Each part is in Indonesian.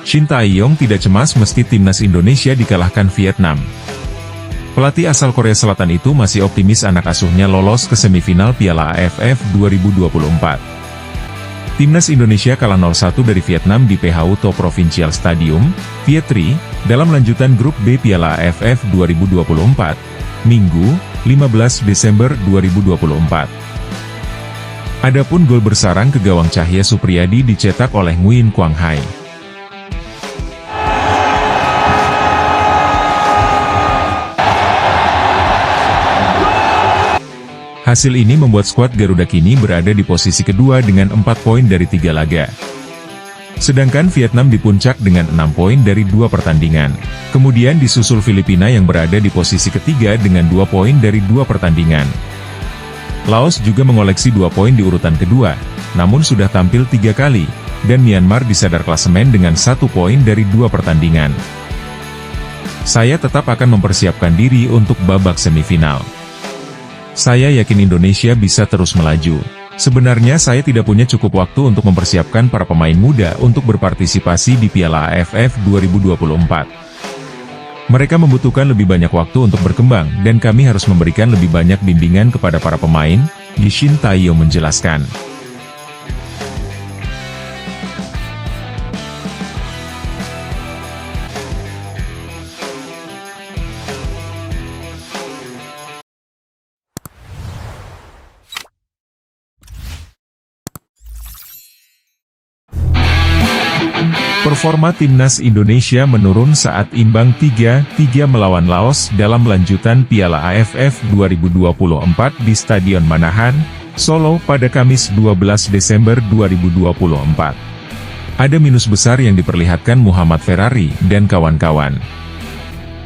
Shin Tae-yong tidak cemas meski timnas Indonesia dikalahkan Vietnam. Pelatih asal Korea Selatan itu masih optimis anak asuhnya lolos ke semifinal Piala AFF 2024. Timnas Indonesia kalah 0-1 dari Vietnam di PH To Provincial Stadium, Vietri, dalam lanjutan grup B Piala AFF 2024, Minggu, 15 Desember 2024. Adapun gol bersarang ke gawang Cahya Supriyadi dicetak oleh Nguyen Quang Hai. Hasil ini membuat skuad Garuda kini berada di posisi kedua dengan 4 poin dari 3 laga. Sedangkan Vietnam di puncak dengan 6 poin dari 2 pertandingan. Kemudian disusul Filipina yang berada di posisi ketiga dengan 2 poin dari 2 pertandingan. Laos juga mengoleksi 2 poin di urutan kedua, namun sudah tampil 3 kali, dan Myanmar disadar klasemen dengan 1 poin dari 2 pertandingan. Saya tetap akan mempersiapkan diri untuk babak semifinal. Saya yakin Indonesia bisa terus melaju. Sebenarnya saya tidak punya cukup waktu untuk mempersiapkan para pemain muda untuk berpartisipasi di Piala AFF 2024. Mereka membutuhkan lebih banyak waktu untuk berkembang dan kami harus memberikan lebih banyak bimbingan kepada para pemain, Shin Tae-yong menjelaskan. Performa timnas Indonesia menurun saat imbang 3-3 melawan Laos dalam lanjutan Piala AFF 2024 di Stadion Manahan, Solo pada Kamis 12 Desember 2024. Ada minus besar yang diperlihatkan Muhammad Ferrari dan kawan-kawan.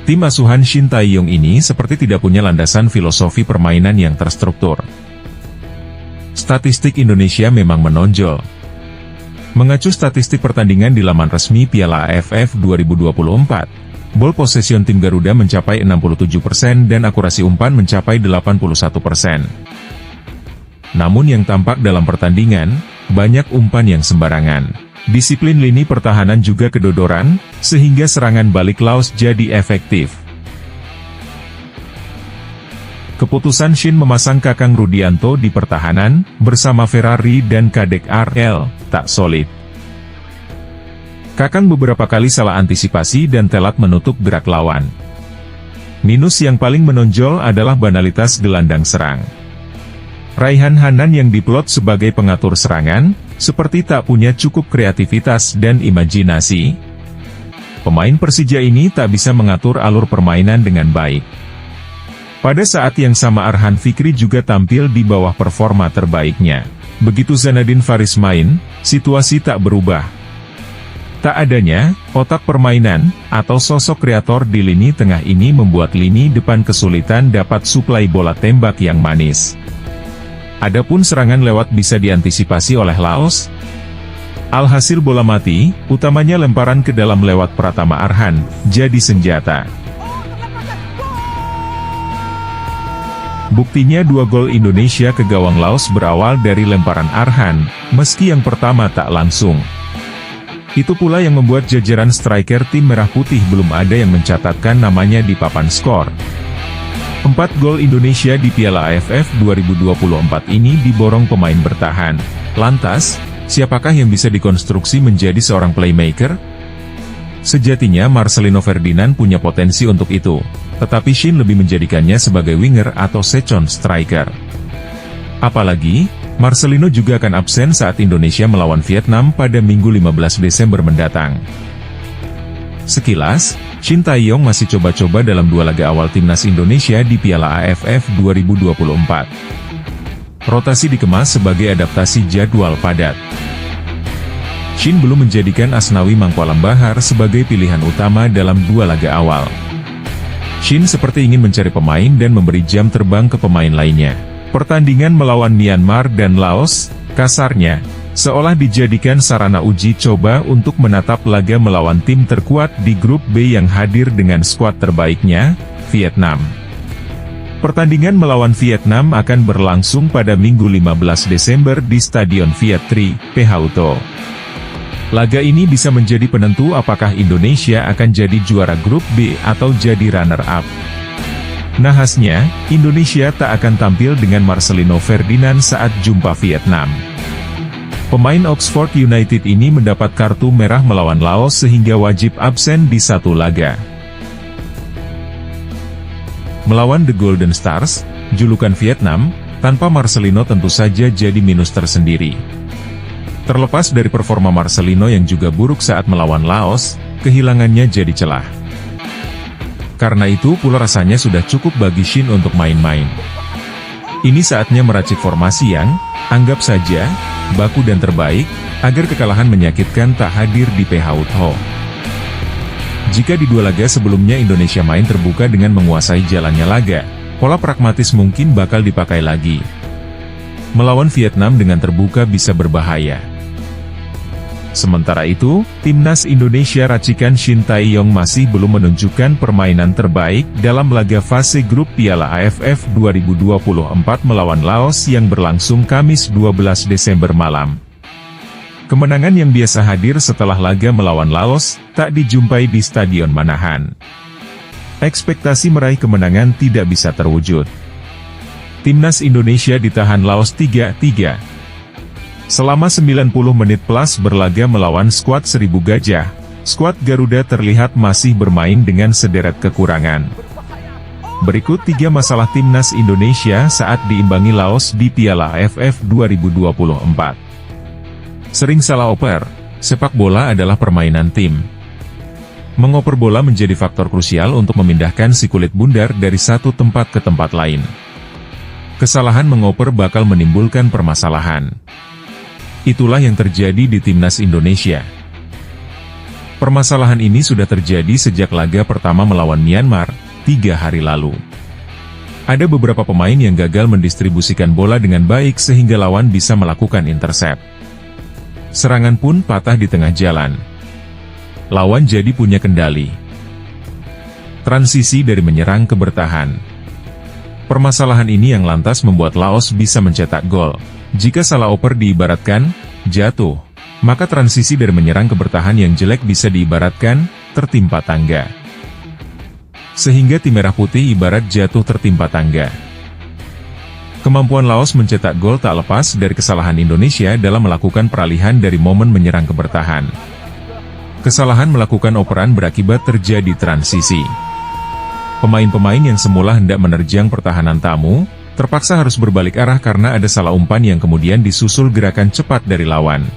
Tim asuhan Shin Tae-yong ini seperti tidak punya landasan filosofi permainan yang terstruktur. Statistik Indonesia memang menonjol. Mengacu statistik pertandingan di laman resmi Piala AFF 2024, ball possession tim Garuda mencapai 67% dan akurasi umpan mencapai 81%. Namun yang tampak dalam pertandingan, banyak umpan yang sembarangan. Disiplin lini pertahanan juga kedodoran, sehingga serangan balik Laos jadi efektif. Keputusan Shin memasang Kakang Rudianto di pertahanan, bersama Ferrari dan Kadek RL, tak solid. Kakang beberapa kali salah antisipasi dan telat menutup gerak lawan. Minus yang paling menonjol adalah banalitas gelandang serang. Raihan Hanan yang diplot sebagai pengatur serangan, seperti tak punya cukup kreativitas dan imajinasi. Pemain Persija ini tak bisa mengatur alur permainan dengan baik. Pada saat yang sama Arhan Fikri juga tampil di bawah performa terbaiknya. Begitu Zanadin Faris main, situasi tak berubah. Tak adanya otak permainan atau sosok kreator di lini tengah ini membuat lini depan kesulitan dapat suplai bola tembak yang manis. Adapun serangan lewat bisa diantisipasi oleh Laos. Alhasil bola mati, utamanya lemparan ke dalam lewat Pratama Arhan, jadi senjata. Buktinya 2 gol Indonesia ke gawang Laos berawal dari lemparan Arhan, meski yang pertama tak langsung. Itu pula yang membuat jajaran striker tim Merah Putih belum ada yang mencatatkan namanya di papan skor. 4 gol Indonesia di Piala AFF 2024 ini diborong pemain bertahan. Lantas, siapakah yang bisa dikonstruksi menjadi seorang playmaker? Sejatinya Marcelino Ferdinand punya potensi untuk itu, tetapi Shin lebih menjadikannya sebagai winger atau second striker. Apalagi, Marcelino juga akan absen saat Indonesia melawan Vietnam pada Minggu 15 Desember mendatang. Sekilas, Shin Tae-yong masih coba-coba dalam 2 laga awal timnas Indonesia di Piala AFF 2024. Rotasi dikemas sebagai adaptasi jadwal padat. Shin belum menjadikan Asnawi Mangkualam Bahar sebagai pilihan utama dalam 2 laga awal. Shin seperti ingin mencari pemain dan memberi jam terbang ke pemain lainnya. Pertandingan melawan Myanmar dan Laos, kasarnya, seolah dijadikan sarana uji coba untuk menatap laga melawan tim terkuat di grup B yang hadir dengan skuad terbaiknya, Vietnam. Pertandingan melawan Vietnam akan berlangsung pada Minggu 15 Desember di Stadion Viet Tri, Phouthot. Laga ini bisa menjadi penentu apakah Indonesia akan jadi juara grup B atau jadi runner-up. Nahasnya, Indonesia tak akan tampil dengan Marcelino Ferdinand saat jumpa Vietnam. Pemain Oxford United ini mendapat kartu merah melawan Laos sehingga wajib absen di satu laga. Melawan The Golden Stars, julukan Vietnam, tanpa Marcelino tentu saja jadi minus tersendiri. Terlepas dari performa Marcelino yang juga buruk saat melawan Laos, kehilangannya jadi celah. Karena itu pula rasanya sudah cukup bagi Shin untuk main-main. Ini saatnya meracik formasi yang, anggap saja, baku dan terbaik, agar kekalahan menyakitkan tak hadir di Phouthot. Jika di dua laga sebelumnya Indonesia main terbuka dengan menguasai jalannya laga, pola pragmatis mungkin bakal dipakai lagi. Melawan Vietnam dengan terbuka bisa berbahaya. Sementara itu, timnas Indonesia racikan Shin Tae-yong masih belum menunjukkan permainan terbaik dalam laga fase grup Piala AFF 2024 melawan Laos yang berlangsung Kamis 12 Desember malam. Kemenangan yang biasa hadir setelah laga melawan Laos, tak dijumpai di Stadion Manahan. Ekspektasi meraih kemenangan tidak bisa terwujud. Timnas Indonesia ditahan Laos 3-3. Selama 90 menit plus berlaga melawan skuad Seribu Gajah, skuad Garuda terlihat masih bermain dengan sederet kekurangan. Berikut 3 masalah timnas Indonesia saat diimbangi Laos di Piala AFF 2024. Sering salah oper, sepak bola adalah permainan tim. Mengoper bola menjadi faktor krusial untuk memindahkan si kulit bundar dari satu tempat ke tempat lain. Kesalahan mengoper bakal menimbulkan permasalahan. Itulah yang terjadi di timnas Indonesia. Permasalahan ini sudah terjadi sejak laga pertama melawan Myanmar, 3 hari lalu. Ada beberapa pemain yang gagal mendistribusikan bola dengan baik sehingga lawan bisa melakukan intercept. Serangan pun patah di tengah jalan. Lawan jadi punya kendali. Transisi dari menyerang ke bertahan. Permasalahan ini yang lantas membuat Laos bisa mencetak gol. Jika salah oper diibaratkan, jatuh, maka transisi dari menyerang ke bertahan yang jelek bisa diibaratkan, tertimpa tangga. Sehingga tim merah putih ibarat jatuh tertimpa tangga. Kemampuan Laos mencetak gol tak lepas dari kesalahan Indonesia dalam melakukan peralihan dari momen menyerang ke bertahan. Kesalahan melakukan operan berakibat terjadi transisi. Pemain-pemain yang semula hendak menerjang pertahanan tamu, terpaksa harus berbalik arah karena ada salah umpan yang kemudian disusul gerakan cepat dari lawan.